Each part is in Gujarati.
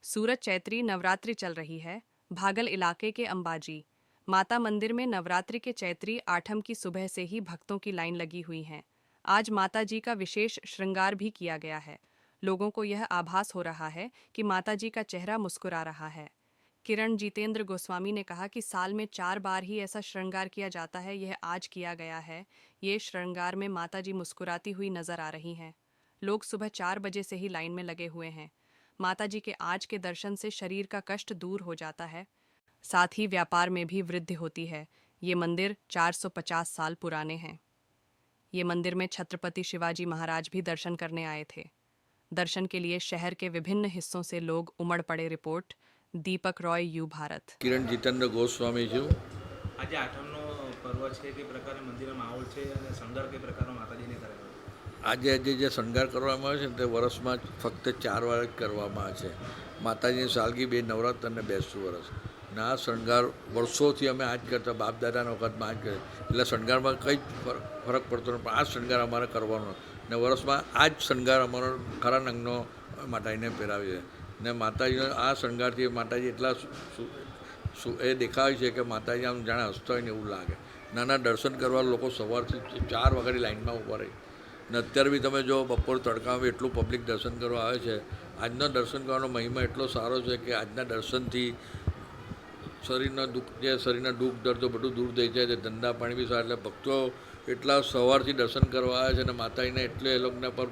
सूरत चैत्री नवरात्रि चल रही है। भागल इलाके के अंबाजी माता मंदिर में नवरात्रि के चैत्री आठम की सुबह से ही भक्तों की लाइन लगी हुई है। आज माता जी का विशेष श्रृंगार भी किया गया है। लोगों को यह आभास हो रहा है कि माता जी का चेहरा मुस्कुरा रहा है। किरण जितेंद्र गोस्वामी ने कहा कि साल में 4 बार ही ऐसा श्रृंगार किया जाता है, यह आज किया गया है। ये श्रृंगार में माता जी मुस्कुराती हुई नजर आ रही हैं। लोग सुबह 4 बजे से ही लाइन में लगे हुए हैं। माता जी के आज के दर्शन से शरीर का कष्ट दूर हो जाता है, साथ ही व्यापार में भी वृद्धि होती है। ये मंदिर 450 साल पुराने हैं। ये मंदिर में छत्रपति शिवाजी महाराज भी दर्शन करने आए थे। दर्शन के लिए शहर के विभिन्न हिस्सों से लोग उमड़ पड़े। Report Deepak Roy, U Bharat. કિરણ જીતેન્દ્ર ગોસ્વામી છું। આજે આઠમનો પર્વ છે, કે પ્રકારે મંદિરનો માહોલ છે અને શણગાર કઈ પ્રકારનો માતાજીને કરેલો? આજે જે શણગાર કરવામાં આવે છે ને તે વર્ષમાં ફક્ત 4 વાર જ કરવામાં આવે છે। માતાજીની સાલગી, બે નવરાત્ર અને બેસતું વરસ ને આ શણગાર વર્ષોથી અમે આ જ કરતા, બાપ દાદાના વખતમાં આ જ કરે, એટલે શણગારમાં કંઈ જ ફરક પડતો નથી, પણ આ શણગાર અમારે કરવાનો ને વર્ષમાં આ જ શણગાર અમારો ખરા નંગનો માતાજીને પહેરાવીએ ને માતાજીનો આ શણગારથી માતાજી એટલા એ દેખાય છે કે માતાજી આમ જાણે હસતા હોય ને એવું લાગે। નાના દર્શન કરવા લોકો સવારથી 4 વાગ્યાની લાઇનમાં ઊભા રહી ને અત્યારે બી તમે જો બપોર તડકામાં એટલું પબ્લિક દર્શન કરવા આવે છે। આજનો દર્શન કરવાનો મહિમા એટલો સારો છે કે આજના દર્શનથી શરીરના દુઃખ દર્દો બધું દૂર થઈ જાય છે, ધંધા પાણી બી સારા, એટલે ભક્તો એટલા સવારથી દર્શન કરવા આવે છે અને માતાજીને એટલે એ લોકોને પર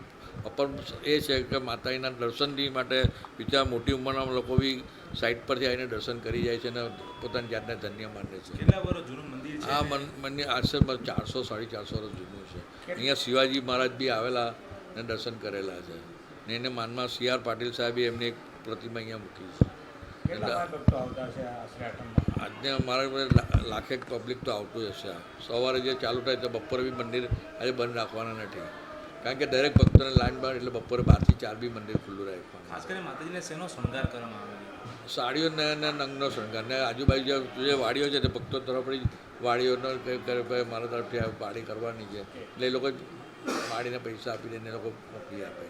અપર એ છે કે માતાજીના દર્શનથી માટે બીજા મોટી ઉંમરના લોકો બી સાઈડ પરથી આવીને દર્શન કરી જાય છે અને પોતાની જાતને ધન્ય માને છે। કેટલા વર્ષ જૂનું મંદિર છે? આ મંદિર આશ્રમ 400 450 વર્ષ જૂનું છે। અહીંયા શિવાજી મહારાજ બી આવેલા અને દર્શન કરેલા છે ને એને માનમાં CR પાટીલ સાહેબે એમની એક પ્રતિમા અહીંયા મૂકી છે। આજને અમારા લાખેક પબ્લિક તો આવતું હશે। સવારે જે ચાલુ થાય તો બપોરે બી મંદિર આજે બંધ રાખવાના નથી, કારણ કે દરેક ભક્તોને લાઈન બહાર, એટલે બપોરે 12 થી 4 બી મંદિર ખુલ્લું રાખવાનું। ખાસ કરીને માતાજીને શેનો શણગાર કરવામાં આવે છે? સાડીઓ ને નંગનો શણગાર ને આજુબાજુ જે વાડીઓ છે તે ભક્તો તરફથી વાડીઓનો કરે, મારા તરફથી વાડી કરવાની છે એટલે એ લોકો વાડીને પૈસા આપી દે ને એ લોકો મોકલી આપે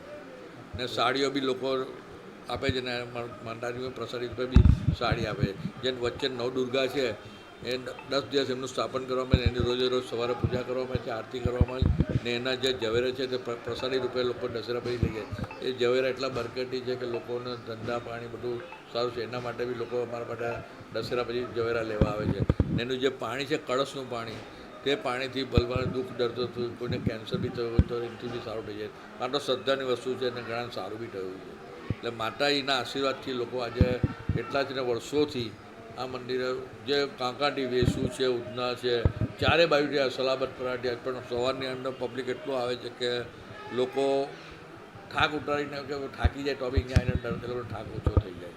ને સાડીઓ બી લોકો આપે છે ને માતાજી પ્રસાદી રૂપે બી સાડી આપે છે। જે વચ્ચે નવદુર્ગા છે એ 10 દિવસ એમનું સ્થાપન કરવામાં, એની રોજે રોજ સવારે પૂજા કરવામાં છે, આરતી કરવામાં ને એના જે ઝવેરા છે તે પ્રસાદી રૂપે લોકો દશેરા પછી લઈ જાય। એ ઝવેરા એટલા બરકતી છે કે લોકોને ધંધા પાણી બધું સારું છે, એના માટે બી લોકો અમારા માટે દશેરા પછી ઝવેરા લેવા આવે છે ને એનું જે પાણી છે, કળશનું પાણી, તે પાણીથી ભલવાને દુઃખ દર્દ થયું, કોઈને કેન્સર બી થયું તો એનાથી બી સારું થઈ જાય। આ તો શ્રદ્ધાની વસ્તુ છે અને ઘણા સારું બી થયું છે, એટલે માતાજીના આશીર્વાદથી લોકો આજે એટલા જ ને વર્ષોથી આ મંદિરે જે કાંકાટી વેસુ છે, ઉધના છે, ચારે બાજુ સલાબત પરાઠિયા, પણ સવારની અંદર પબ્લિક એટલું આવે છે કે લોકો થાક ઉતારીને કે થાકી જાય તો બી અહીંયા આવીને એ લોકો થાક ઓછો થઈ જાય।